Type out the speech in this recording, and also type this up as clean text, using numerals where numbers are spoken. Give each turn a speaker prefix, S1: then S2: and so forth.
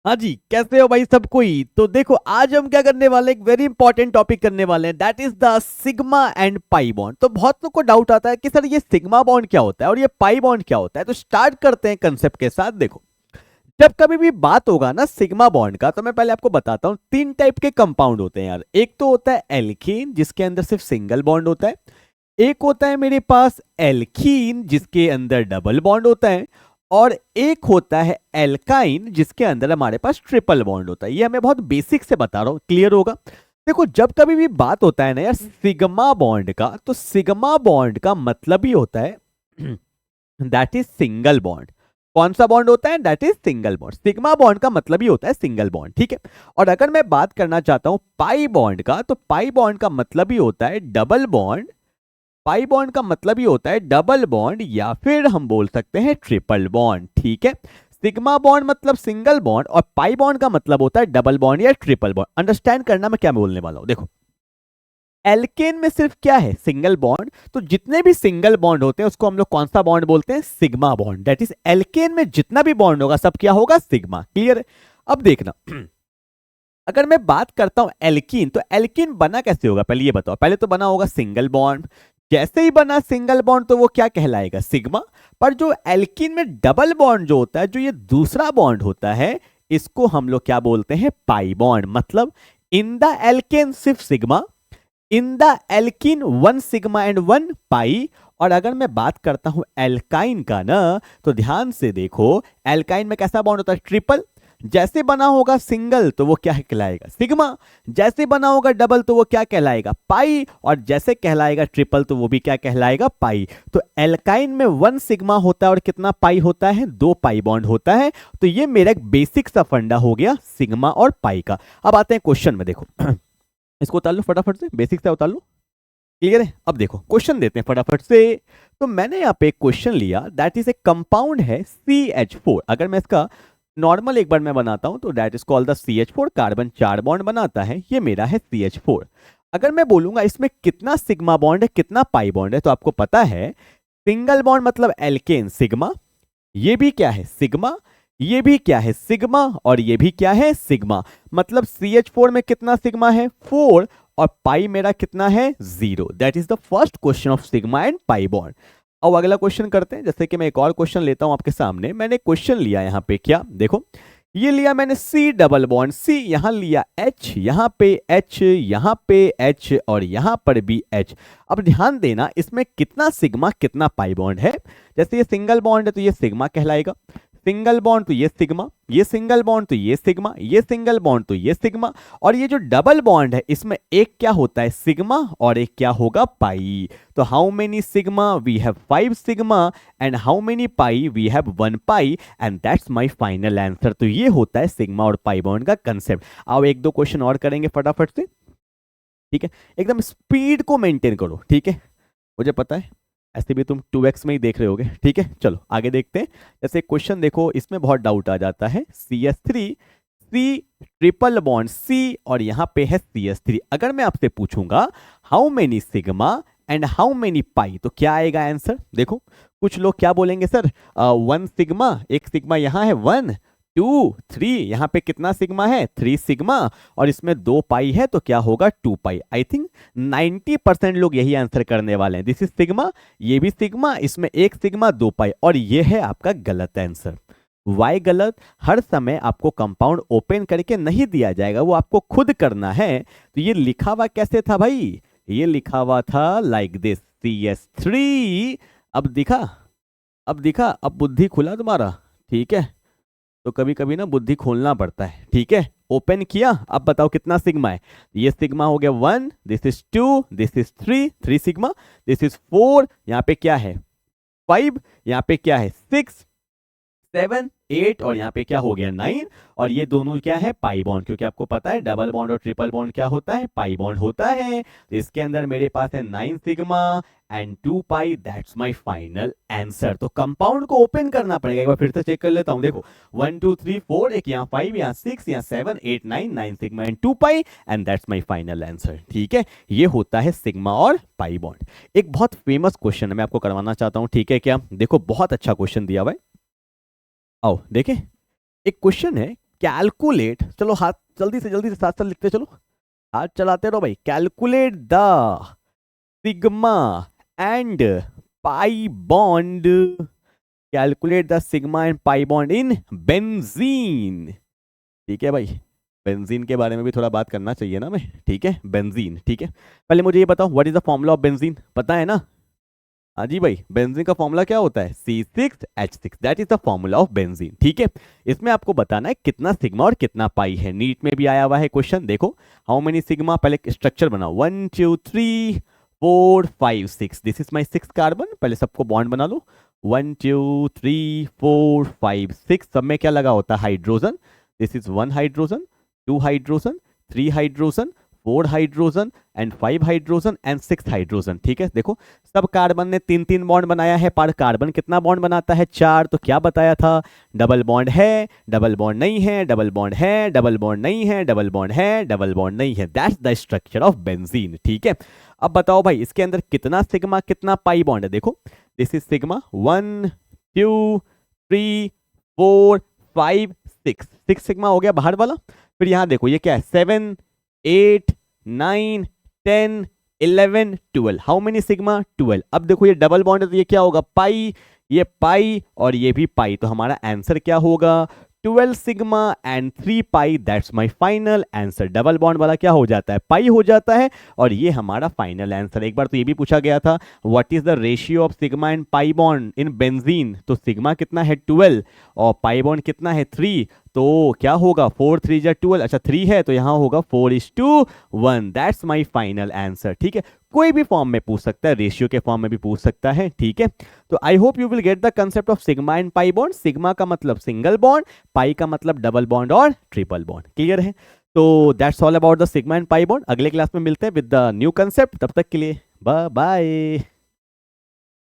S1: हाँ जी, कैसे हो भाई सब कोई। तो देखो आज हम क्या करने वाले हैं, एक वेरी इंपॉर्टेंट टॉपिक करने वाले हैं, that is the sigma and pi bond. तो बहुत लोग को डाउट आता है कि सर ये सिग्मा बॉन्ड क्या होता है और ये पाई बॉन्ड क्या होता है। तो स्टार्ट करते हैं कंसेप्ट के साथ। देखो, जब कभी भी बात होगा ना सिग्मा बॉन्ड का, तो मैं पहले आपको बताता हूँ तीन टाइप के कंपाउंड होते हैं यार। एक तो होता है एल्कीन जिसके अंदर सिर्फ सिंगल बॉन्ड होता है, एक होता है मेरे पास एल्कीन जिसके अंदर डबल बॉन्ड होता है, और एक होता है एल्काइन जिसके अंदर हमारे पास ट्रिपल बॉन्ड होता है। ये हमें बहुत बेसिक से बता रहा हूं, क्लियर होगा। देखो, जब कभी भी बात होता है ना यार सिग्मा बॉन्ड का, तो सिग्मा बॉन्ड का मतलब ही होता है दैट इज सिंगल बॉन्ड। कौन सा बॉन्ड होता है? That is single bond. Sigma bond का मतलब ही होता है सिंगल बॉन्ड, ठीक है। और अगर मैं बात करना चाहता हूं पाई बॉन्ड का, तो पाई बॉन्ड का मतलब ही होता है डबल बॉन्ड। पाई बॉन्ड का मतलब ही होता है डबल बॉन्ड या फिर हम बोल सकते हैं ट्रिपल बॉन्ड, ठीक है। सिग्मा बॉन्ड मतलब सिंगल बॉन्ड और पाई बॉन्ड का मतलब होता है डबल बॉन्ड या ट्रिपल बॉन्ड। अंडरस्टैंड करना मैं क्या बोलने वाला हूं। देखो, एल्केन में सिर्फ क्या है? Single bond. तो जितने भी सिंगल बॉन्ड होते हैं उसको हम लोग कौन सा बॉन्ड बोलते हैं? Sigma bond. That is alkane में जितना भी बॉन्ड होगा सब क्या होगा? सिग्मा। क्लियर है? अब देखना अगर मैं बात करता हूं एल्कीन, तो एल्कीन बना कैसे होगा पहले ये बताओ। पहले तो बना होगा सिंगल बॉन्ड। जैसे ही बना सिंगल बॉन्ड तो वो क्या कहलाएगा? सिग्मा। पर जो एल्कीन में डबल बॉन्ड जो होता है, जो ये दूसरा बॉन्ड होता है, इसको हम लोग क्या बोलते हैं? Pi bond. मतलब इन द एल्केन सिर्फ sigma, in the alkene one sigma and one pi. और अगर मैं बात करता हूं एल्काइन का ना, तो ध्यान से देखो, एल्काइन में कैसा बॉन्ड होता है? ट्रिपल। जैसे बना होगा सिंगल तो वो क्या कहलाएगा? सिग्मा। जैसे बना होगा डबल तो वो क्या कहलाएगा? पाई। और जैसे कहलाएगा ट्रिपल तो वो भी क्या कहलाएगा? पाई। तो एल्काइन में वन सिग्मा होता है और कितना पाई होता है? दो पाई बॉन्ड होता है। तो ये मेरा एक बेसिक सा फंडा हो गया सिग्मा और पाई का। अब आते हैं क्वेश्चन में। देखो इसको उतार लो फटाफट से, बेसिक से उतार लो। क्लियर है? अब देखो क्वेश्चन देते हैं फटाफट से। तो मैंने यहाँ पे एक क्वेश्चन लिया, दैट इज ए कंपाउंड है CH4। अगर मैं इसका नॉर्मल एक बार मैं बनाता हूं तो that is called the CH4। Carbon चार बॉन्ड बनाता है, ये मेरा है CH4। अगर मैं बोलूंगा इसमें कितना सिग्मा बॉन्ड है कितना पाई बॉन्ड है, तो आपको पता है सिंगल बॉन्ड मतलब एल्केन सिग्मा, ये भी क्या है? सिग्मा। ये भी क्या है? सिग्मा। और ये भी क्या है? सिग्मा। मतलब CH4 में कितना सिग्मा है? 4। और पाई मेरा कितना है? 0। That is the first question of sigma and pi bond. अब अगला क्वेश्चन करते हैं। जैसे कि मैं एक और क्वेश्चन लेता हूं आपके सामने। मैंने क्वेश्चन लिया यहां पे, क्या देखो, ये लिया मैंने C डबल बॉन्ड C, यहां लिया H, यहां पे H, यहां पे H और यहां पर भी H। अब ध्यान देना इसमें कितना सिग्मा कितना पाई बॉन्ड है। जैसे ये सिंगल बॉन्ड है तो ये सिग्मा कहलाएगा, सिंगल बॉन्ड तो ये सिग्मा, ये सिंगल बॉन्ड तो ये सिग्मा, ये सिंगल बॉन्ड तो ये सिग्मा। और ये जो डबल बॉन्ड है इसमें एक क्या होता है? सिग्मा, और एक क्या होगा? पाई। तो how many sigma? We have 5 sigma. And how many pi? We have 1 pi. And that's my final answer. तो ये होता है सिग्मा और पाई बॉन्ड का कंसेप्ट। आओ एक दो क्वेश्चन और करेंगे फटाफट से, ठीक है। एकदम स्पीड को मेंटेन करो, ठीक है। मुझे पता है ऐसे भी तुम 2x में ही देख रहे होगे, ठीक है। चलो आगे देखते हैं। जैसे क्वेश्चन देखो, इसमें बहुत डाउट आ जाता है। CH3 C triple bond C और यहां पे है CH3। अगर मैं आपसे पूछूंगा how many sigma and how many pi, तो क्या आएगा आंसर? देखो, कुछ लोग क्या बोलेंगे, सर 1 सिग्मा, एक सिग्मा यहां है 1 2 3, यहां पे कितना सिग्मा है? 3 सिग्मा। और इसमें 2 पाई है तो क्या होगा? 2 पाई। आई थिंक 90% लोग यही आंसर करने वाले हैं। दिस इज सिग्मा, ये भी सिग्मा, इसमें एक सिग्मा 2 पाई, और ये है आपका गलत आंसर। वाई गलत? हर समय आपको कंपाउंड ओपन करके नहीं दिया जाएगा, वो आपको खुद करना है। तो ये लिखा हुआ कैसे था भाई? ये लिखा हुआ था लाइक दिस, CH3। अब दिखा? अब दिखा? अब बुद्धि खुला तुम्हारा, ठीक है। तो कभी कभी ना बुद्धि खोलना पड़ता है, ठीक है। ओपन किया, अब बताओ कितना सिग्मा है। ये सिग्मा हो गया 1, this is 2, this is 3, 3 sigma, this is 4, यहाँ पे क्या है? 5, यहाँ पे क्या है? 6, 7, 8, और यहाँ पे क्या हो गया? 9। और ये दोनों क्या है? पाई बॉन्ड, क्योंकि आपको पता है डबल बॉन्ड और ट्रिपल बॉन्ड क्या होता है? पाई बॉन्ड होता है। तो इसके अंदर मेरे पास है 9 sigma and 2 pi. That's my final answer. तो कंपाउंड को ओपन करना पड़ेगा। एक बार फिर से चेक कर लेता हूं। देखो 1 2 3 4, एक यहाँ 5, यहाँ 6, यहाँ 7 8 9, 9 sigma and 2 pi, and that's my final answer, ठीक है। ये होता है सिग्मा और पाई बॉन्ड। एक बहुत फेमस क्वेश्चन है, मैं आपको करवाना चाहता हूं, ठीक है क्या? देखो बहुत अच्छा क्वेश्चन दिया हुआ है। आओ देखें। एक क्वेश्चन है, कैलकुलेट, चलो हाथ जल्दी से साथ साथ लिखते चलो, हाथ चलाते रहो भाई। Calculate the sigma and pi bond, calculate the sigma and pi bond in benzene. ठीक है भाई, बेंजीन के बारे में भी थोड़ा बात करना चाहिए ना भाई। ठीक है, बेंजीन। ठीक है, पहले मुझे ये बताओ what is the formula of benzene, पता है ना? हाँ जी भाई, बेंजीन का फॉर्मूला क्या होता है? C6H6, that is the formula of benzene. ठीक है, इसमें आपको बताना है कितना सिग्मा और कितना पाई है। नीट में भी आया हुआ है क्वेश्चन, देखो हाउ मेनी सिग्मा, पहले स्ट्रक्चर बनाओ 1 2 3 4 5 6, दिस इज माई 6 कार्बन। पहले सबको बॉन्ड बना लो, 1 2 3 4 5 6, सब में क्या लगा होता है? Hydrogen. This is 1 hydrogen, 2 hydrogen, 3 hydrogen, 4 hydrogen and 5 hydrogen and 6 hydrogen. ठीक है, देखो सब कार्बन ने 3 3 बॉन्ड बनाया है, पर कार्बन कितना बॉन्ड बनाता है? 4। तो क्या बताया था? डबल बॉन्ड है, डबल बॉन्ड नहीं है, डबल बॉन्ड है, डबल बॉन्ड नहीं है, डबल बॉन्ड है, डबल बॉन्ड नहीं है। That's the structure of benzene. ठीक है, अब बताओ भाई इसके अंदर कितना सिग्मा कितना पाई बॉन्ड है? देखो दिस इज सिग्मा 1 2 3 4 5 6, 6 सिग्मा हो गया बाहर वाला। फिर यहां देखो ये क्या है? 7 8 9 10 11 12, हाउ मेनी सिग्मा? 12। अब देखो ये डबल बॉन्ड है तो ये क्या होगा? पाई, ये पाई और ये भी पाई, तो हमारा आंसर क्या होगा? 12 sigma and 3 pi, that's my final answer. Double bond वाला क्या हो जाता है? पाई हो जाता है, और ये हमारा फाइनल आंसर। एक बार तो ये भी पूछा गया था, what is the ratio of sigma and pi bond in benzene? तो सिग्मा कितना है? 12, और पाई बॉन्ड कितना है? 3। तो क्या होगा? 4 3 जा 12, अच्छा 3 है तो यहां होगा 4:1, दैट्स माय फाइनल आंसर। ठीक है, कोई भी फॉर्म में पूछ सकता है, रेशियो के फॉर्म में भी पूछ सकता है। ठीक है, तो I hope you will get the concept of sigma and pi bond. Sigma का मतलब सिंगल बॉन्ड, पाई का मतलब डबल बॉन्ड और ट्रिपल बॉन्ड। क्लियर है? तो that's all about the sigma and pi bond. अगले क्लास में मिलते हैं विद द न्यू कंसेप्ट, तब तक के लिए बाय बाय।